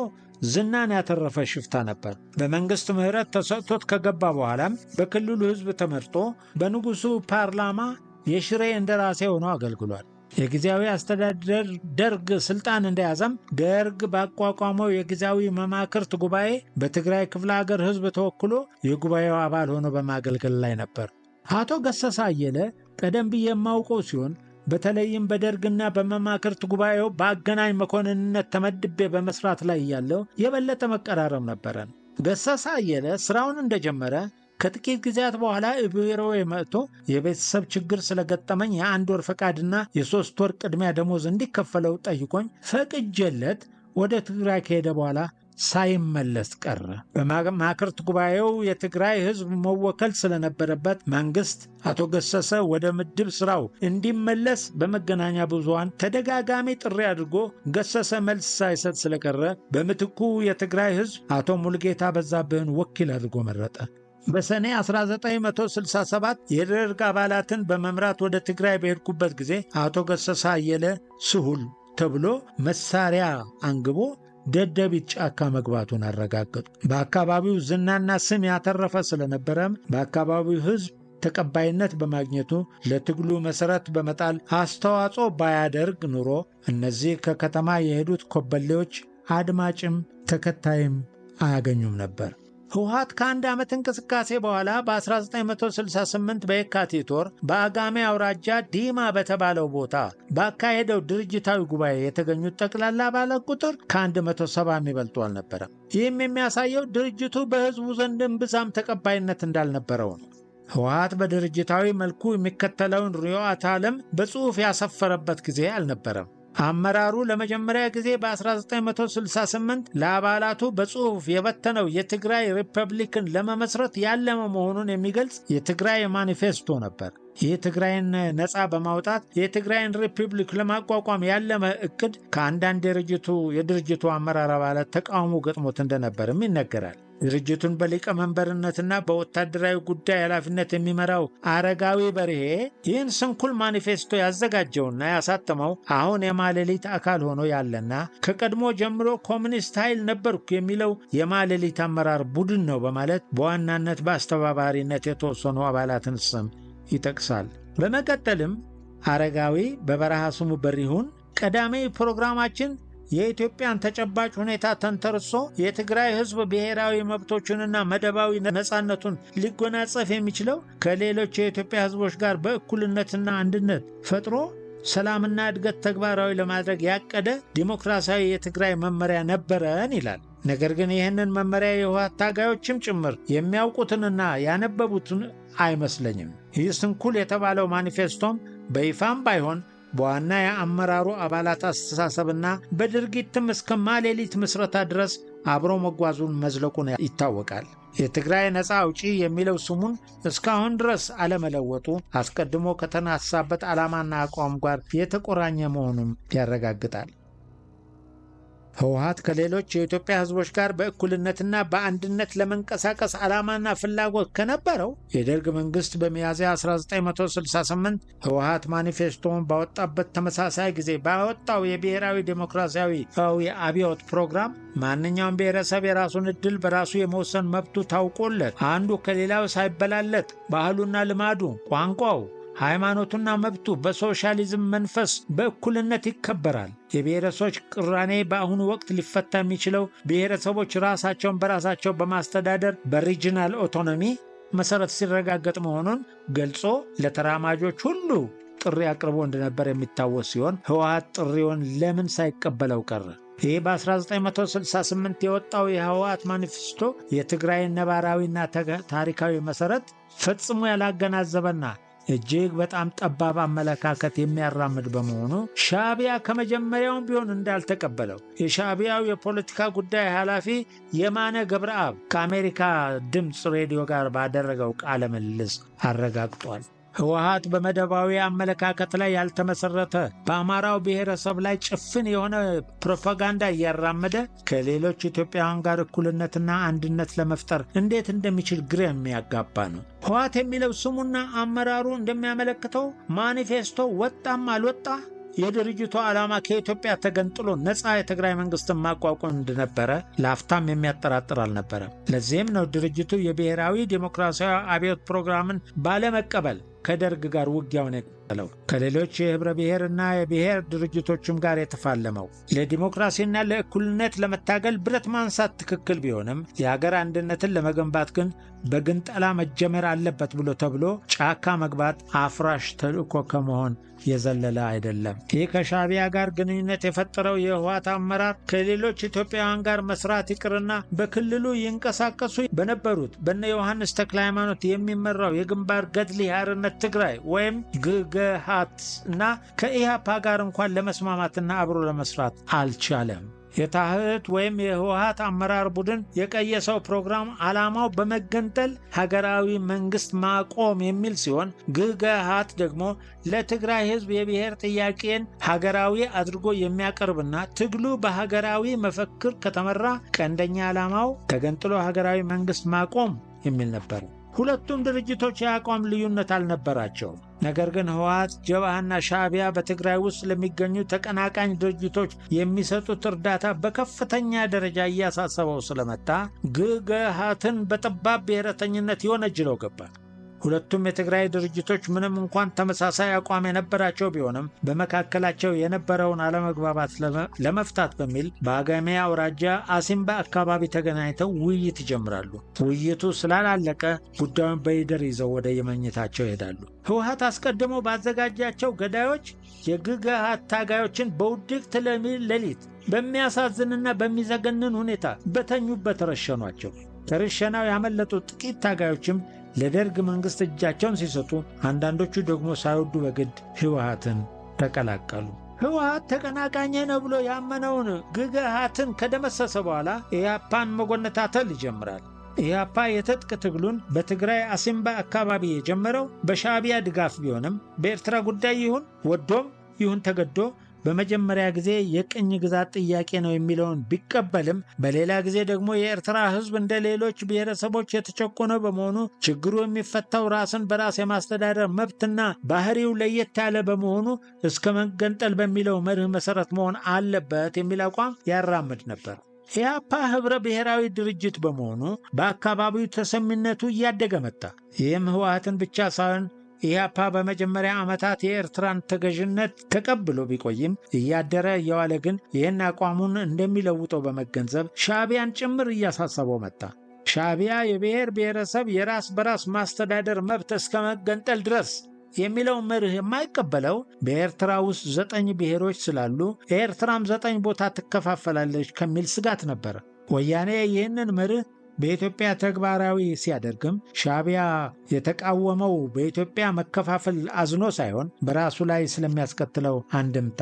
ዝናን ያተረፈ ሽፍታ ነበር። በመንግስት ምህረት ተሰጥቶት ከገባ በኋላም በክልሉ ህዝብ ተመርጦ በንጉሱ ፓርላማ የሽሬ እንደራሴ ሆኖ አገልግሏል። የጊዜያዊ አስተዳደር ደርግ ስልጣን እንደያዘም ደርግ ባቋቋመው የጊዜያዊ መማክርት ጉባኤ በትግራይ ክፍለ ሀገር ህዝብ ተወክሎ የጉባኤው አባል ሆኖ በማገልገል ላይ ነበር። አቶ ገሰሳ አየለ ቀደም ብዬ የማውቀው ሲሆን በተለይም በደርግና በመማክርት ጉባኤው በአገናኝ መኮንንነት ተመድቤ በመስራት ላይ ያለው የበለጠ መቀራረብ ነበረን። ገሰሰ አየለ ስራውን እንደጀመረ ከጥቂት ጊዜያት በኋላ ቢሮዬ መጥቶ የቤተሰብ ችግር ስለገጠመኝ የ1 ወር ፈቃድና የ3 ወር ቅድሚያ ደሞዝ እንዲከፈለው ጠይቆኝ ፈቅጄለት ወደ ትግራይ ከሄደ በኋላ ሳይመለስ ቀረ። በመማክርት ጉባኤው የትግራይ ሕዝብ መወከል ስለነበረበት መንግስት አቶ ገሰሰ ወደ ምድብ ስራው እንዲመለስ በመገናኛ ብዙሃን ተደጋጋሚ ጥሪ አድርጎ ገሰሰ መልስ ሳይሰጥ ስለቀረ በምትኩ የትግራይ ሕዝብ አቶ ሙልጌታ በዛብህን ወኪል አድርጎ መረጠ። በሰኔ 1967 የደርግ አባላትን በመምራት ወደ ትግራይ በሄድኩበት ጊዜ አቶ ገሰሰ አየለ ስሁል ተብሎ መሳሪያ አንግቦ ደደቢት ጫካ መግባቱን አረጋገጡ። በአካባቢው ዝናና ስም ያተረፈ ስለነበረም በአካባቢው ሕዝብ ተቀባይነት በማግኘቱ ለትግሉ መሰረት በመጣል አስተዋጽኦ ባያደርግ ኑሮ እነዚህ ከከተማ የሄዱት ኮበሌዎች አድማጭም ተከታይም አያገኙም ነበር። ህወሓት ከ1 ዓመት እንቅስቃሴ በኋላ በ1968 በየካቲት ወር በአጋሜ አውራጃ ዲማ በተባለው ቦታ ባካሄደው ድርጅታዊ ጉባኤ የተገኙት ጠቅላላ አባላት ቁጥር ከ170 የሚበልጡ አልነበረም። ይህም የሚያሳየው ድርጅቱ በህዝቡ ዘንድ እምብዛም ተቀባይነት እንዳልነበረው ነው። ህወሓት በድርጅታዊ መልኩ የሚከተለውን ርዕዮተ ዓለም በጽሑፍ ያሰፈረበት ጊዜ አልነበረም። አመራሩ ለመጀመሪያ ጊዜ በ1968 ለአባላቱ በጽሑፍ የበተነው የትግራይ ሪፐብሊክን ለመመስረት ያለመ መሆኑን የሚገልጽ የትግራይ ማኒፌስቶ ነበር። ይህ ትግራይን ነፃ በማውጣት የትግራይን ሪፐብሊክ ለማቋቋም ያለመ እቅድ ከአንዳንድ የድርጅቱ አመራር አባላት ተቃውሞ ገጥሞት እንደነበርም ይነገራል። ድርጅቱን በሊቀመንበርነትና በወታደራዊ ጉዳይ ኃላፊነት የሚመራው አረጋዊ በርሄ ይህን ስንኩል ማኒፌስቶ ያዘጋጀውና ያሳተመው አሁን የማሌሊት አካል ሆኖ ያለና ከቀድሞ ጀምሮ ኮሚኒስት ኃይል ነበርኩ የሚለው የማሌሊት አመራር ቡድን ነው በማለት በዋናነት በአስተባባሪነት የተወሰኑ አባላትን ስም ይጠቅሳል። በመቀጠልም አረጋዊ በበረሃ ስሙ በሪሁን ቀዳሚ ፕሮግራማችን የኢትዮጵያን ተጨባጭ ሁኔታ ተንተርሶ የትግራይ ሕዝብ ብሔራዊ መብቶቹንና መደባዊ ነፃነቱን ሊጎናጸፍ የሚችለው ከሌሎች የኢትዮጵያ ሕዝቦች ጋር በእኩልነትና አንድነት ፈጥሮ ሰላምና እድገት ተግባራዊ ለማድረግ ያቀደ ዲሞክራሲያዊ የትግራይ መመሪያ ነበረን ይላል። ነገር ግን ይህንን መመሪያ የህወሓት ታጋዮችም ጭምር የሚያውቁትንና ያነበቡትን አይመስለኝም። ይህ ስንኩል የተባለው ማኒፌስቶም በይፋም ባይሆን በዋና የአመራሩ አባላት አስተሳሰብና በድርጊትም እስከ ማሌሊት ምስረታ ድረስ አብሮ መጓዙን መዝለቁን ይታወቃል። የትግራይ ነፃ አውጪ የሚለው ስሙን እስካሁን ድረስ አለመለወጡ አስቀድሞ ከተነሳበት ዓላማና አቋም ጋር የተቆራኘ መሆኑን ያረጋግጣል። ህወሓት ከሌሎች የኢትዮጵያ ህዝቦች ጋር በእኩልነትና በአንድነት ለመንቀሳቀስ ዓላማና ፍላጎት ከነበረው የደርግ መንግሥት በሚያዝያ 1968 ህወሓት ማኒፌስቶውን ባወጣበት ተመሳሳይ ጊዜ ባወጣው የብሔራዊ ዴሞክራሲያዊ አብዮት ፕሮግራም ማንኛውም ብሔረሰብ የራሱን ዕድል በራሱ የመወሰን መብቱ ታውቆለት አንዱ ከሌላው ሳይበላለጥ ባህሉና ልማዱ፣ ቋንቋው፣ ሃይማኖቱና መብቱ በሶሻሊዝም መንፈስ በእኩልነት ይከበራል። የብሔረሰቦች ቅራኔ በአሁኑ ወቅት ሊፈታ የሚችለው ብሔረሰቦች ራሳቸውን በራሳቸው በማስተዳደር በሪጂናል ኦቶኖሚ መሠረት ሲረጋገጥ መሆኑን ገልጾ ለተራማጆች ሁሉ ጥሪ አቅርቦ እንደነበር የሚታወስ ሲሆን ህወሓት ጥሪውን ለምን ሳይቀበለው ቀረ? ይህ በ1968 የወጣው የህወሓት ማኒፌስቶ የትግራይን ነባራዊና ታሪካዊ መሠረት ፈጽሞ ያላገናዘበና እጅግ በጣም ጠባብ አመለካከት የሚያራምድ በመሆኑ ሻዕቢያ ከመጀመሪያውም ቢሆን እንዳልተቀበለው የሻዕቢያው የፖለቲካ ጉዳይ ኃላፊ የማነ ገብረአብ ከአሜሪካ ድምፅ ሬዲዮ ጋር ባደረገው ቃለ ምልልስ አረጋግጧል። ህወሓት በመደባዊ አመለካከት ላይ ያልተመሰረተ በአማራው ብሔረሰብ ላይ ጭፍን የሆነ ፕሮፓጋንዳ እያራመደ ከሌሎች ኢትዮጵያውያን ጋር እኩልነትና አንድነት ለመፍጠር እንዴት እንደሚችል ግራ የሚያጋባ ነው። ህወሓት የሚለው ስሙና አመራሩ እንደሚያመለክተው ማኒፌስቶ ወጣም አልወጣ የድርጅቱ ዓላማ ከኢትዮጵያ ተገንጥሎ ነፃ የትግራይ መንግሥትን ማቋቋም እንደነበረ ለአፍታም የሚያጠራጥር አልነበረም። ለዚህም ነው ድርጅቱ የብሔራዊ ዴሞክራሲያዊ አብዮት ፕሮግራምን ባለመቀበል ከደርግ ጋር ውጊያውን ከሌሎች የህብረ ብሔርና የብሔር ድርጅቶችም ጋር የተፋለመው ለዲሞክራሲና ለእኩልነት ለመታገል ብረት ማንሳት ትክክል ቢሆንም የሀገር አንድነትን ለመገንባት ግን በግንጠላ መጀመር አለበት ተብሎ ጫካ መግባት አፍራሽ ተልእኮ ከመሆን የዘለለ አይደለም። ይህ ከሻዕቢያ ጋር ግንኙነት የፈጠረው የህወሓት አመራር ከሌሎች ኢትዮጵያውያን ጋር መስራት ይቅርና በክልሉ ይንቀሳቀሱ በነበሩት በነ ዮሐንስ ተክለ ሃይማኖት የሚመራው የግንባር ገድሊ ሓርነት ትግራይ ወይም ግገሃት እና ከኢህአፓ ጋር እንኳን ለመስማማትና አብሮ ለመስራት አልቻለም። የታህት ወይም የህወሓት አመራር ቡድን የቀየሰው ፕሮግራም ዓላማው በመገንጠል ሀገራዊ መንግስት ማቆም የሚል ሲሆን ግገሃት ደግሞ ለትግራይ ህዝብ የብሔር ጥያቄን ሀገራዊ አድርጎ የሚያቀርብና ትግሉ በሀገራዊ መፈክር ከተመራ ቀንደኛ ዓላማው ተገንጥሎ ሀገራዊ መንግስት ማቆም የሚል ነበር። ሁለቱም ድርጅቶች የአቋም ልዩነት አልነበራቸውም። ነገር ግን ህወሓት፣ ጀብሃና ሻዕቢያ በትግራይ ውስጥ ለሚገኙ ተቀናቃኝ ድርጅቶች የሚሰጡት እርዳታ በከፍተኛ ደረጃ እያሳሰበው ስለመጣ ግገሃትን በጠባብ ብሔረተኝነት ይወነጅለው ገባ። ሁለቱም የትግራይ ድርጅቶች ምንም እንኳን ተመሳሳይ አቋም የነበራቸው ቢሆንም በመካከላቸው የነበረውን አለመግባባት ለመፍታት በሚል በአጋሜ አውራጃ አሲምባ አካባቢ ተገናኝተው ውይይት ይጀምራሉ። ውይይቱ ስላላለቀ ጉዳዩን በይደር ይዘው ወደ የመኝታቸው ይሄዳሉ። ህወሓት አስቀድሞ ባዘጋጃቸው ገዳዮች የግገሃት ታጋዮችን በውድቅት ሌሊት በሚያሳዝንና በሚዘገንን ሁኔታ በተኙበት ረሸኗቸው። ከርሸናው ያመለጡ ጥቂት ታጋዮችም ለደርግ መንግስት እጃቸውን ሲሰጡ፣ አንዳንዶቹ ደግሞ ሳይወዱ በግድ ህወሓትን ተቀላቀሉ። ህወሓት ተቀናቃኝ ነው ብሎ ያመነውን ግገሃትን ከደመሰሰ በኋላ ኢህአፓን መጎነታተል ይጀምራል። ኢህአፓ የትጥቅ ትግሉን በትግራይ አሲምባ አካባቢ የጀመረው በሻዕቢያ ድጋፍ ቢሆንም በኤርትራ ጉዳይ ይሁን ወዶም ይሁን ተገዶ በመጀመሪያ ጊዜ የቅኝ ግዛት ጥያቄ ነው የሚለውን ቢቀበልም በሌላ ጊዜ ደግሞ የኤርትራ ህዝብ እንደ ሌሎች ብሔረሰቦች የተጨቆነ በመሆኑ ችግሩ የሚፈታው ራስን በራስ የማስተዳደር መብትና ባህሪው ለየት ያለ በመሆኑ እስከ መገንጠል በሚለው መርህ መሰረት መሆን አለበት የሚል አቋም ያራምድ ነበር። ኢህአፓ ህብረ ብሔራዊ ድርጅት በመሆኑ በአካባቢው ተሰሚነቱ እያደገ መጣ። ይህም ህወሓትን ብቻ ሳይሆን ኢህአፓ በመጀመሪያ ዓመታት የኤርትራን ተገዥነት ተቀብሎ ቢቆይም እያደረ እየዋለ ግን ይህን አቋሙን እንደሚለውጠው በመገንዘብ ሻዕቢያን ጭምር እያሳሰበው መጣ። ሻዕቢያ የብሔር ብሔረሰብ የራስ በራስ ማስተዳደር መብት እስከ መገንጠል ድረስ የሚለው መርህ የማይቀበለው በኤርትራ ውስጥ 9 ብሔሮች ስላሉ ኤርትራም 9 ቦታ ትከፋፈላለች ከሚል ስጋት ነበር። ወያኔ ይህንን መርህ በኢትዮጵያ ተግባራዊ ሲያደርግም ሻዕቢያ የተቃወመው በኢትዮጵያ መከፋፈል አዝኖ ሳይሆን በራሱ ላይ ስለሚያስከትለው አንድምታ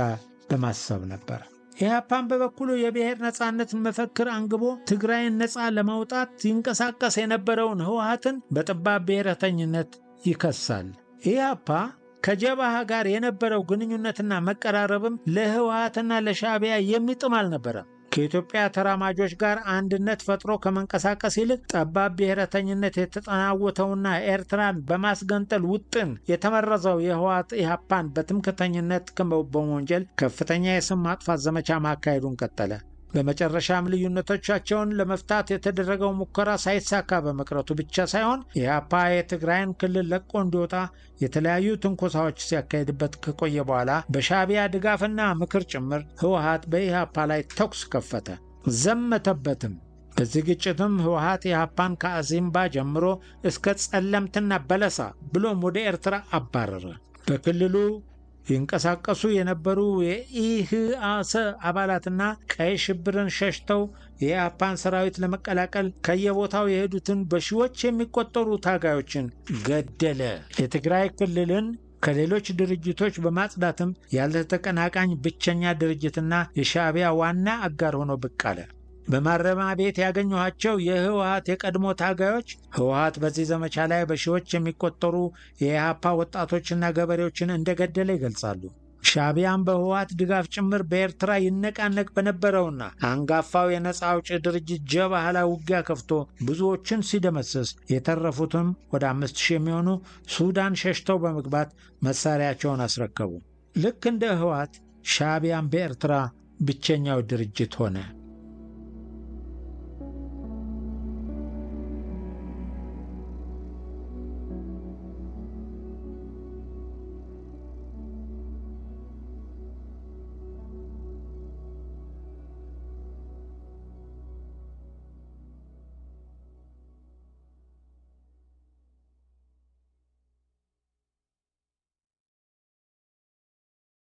በማሰብ ነበር። ኢህአፓን በበኩሉ የብሔር ነጻነትን መፈክር አንግቦ ትግራይን ነጻ ለማውጣት ይንቀሳቀስ የነበረውን ህወሓትን በጠባብ ብሔረተኝነት ይከሳል። ኢህአፓ ከጀብሃ ጋር የነበረው ግንኙነትና መቀራረብም ለህወሓትና ለሻዕቢያ የሚጥም አልነበረም። ከኢትዮጵያ ተራማጆች ጋር አንድነት ፈጥሮ ከመንቀሳቀስ ይልቅ ጠባብ ብሔረተኝነት የተጠናወተውና ኤርትራን በማስገንጠል ውጥን የተመረዘው የህወሓት ኢህአፓን በትምክህተኝነት በመወንጀል ከፍተኛ የስም ማጥፋት ዘመቻ ማካሄዱን ቀጠለ። በመጨረሻም ልዩነቶቻቸውን ለመፍታት የተደረገው ሙከራ ሳይሳካ በመቅረቱ ብቻ ሳይሆን ኢህአፓ የትግራይን ክልል ለቆ እንዲወጣ የተለያዩ ትንኮሳዎች ሲያካሄድበት ከቆየ በኋላ በሻዕቢያ ድጋፍና ምክር ጭምር ህወሓት በኢህአፓ ላይ ተኩስ ከፈተ፣ ዘመተበትም። በዚህ ግጭትም ህወሓት ኢህአፓን ከአሲምባ ጀምሮ እስከ ጸለምትና በለሳ ብሎም ወደ ኤርትራ አባረረ። በክልሉ ይንቀሳቀሱ የነበሩ የኢህአሰ አባላትና ቀይ ሽብርን ሸሽተው የኢህአፓን ሰራዊት ለመቀላቀል ከየቦታው የሄዱትን በሺዎች የሚቆጠሩ ታጋዮችን ገደለ። የትግራይ ክልልን ከሌሎች ድርጅቶች በማጽዳትም ያለ ተቀናቃኝ ብቸኛ ድርጅትና የሻዕቢያ ዋና አጋር ሆኖ ብቅ አለ። በማረሚያ ቤት ያገኘኋቸው የህወሓት የቀድሞ ታጋዮች ህወሓት በዚህ ዘመቻ ላይ በሺዎች የሚቆጠሩ የኢህአፓ ወጣቶችና ገበሬዎችን እንደገደለ ይገልጻሉ። ሻዕቢያም በህወሓት ድጋፍ ጭምር በኤርትራ ይነቃነቅ በነበረውና አንጋፋው የነጻ አውጪ ድርጅት ጀብሃ ላይ ውጊያ ከፍቶ ብዙዎችን ሲደመስስ የተረፉትም ወደ 5000 የሚሆኑ ሱዳን ሸሽተው በመግባት መሳሪያቸውን አስረከቡ። ልክ እንደ ህወሓት ሻዕቢያም በኤርትራ ብቸኛው ድርጅት ሆነ።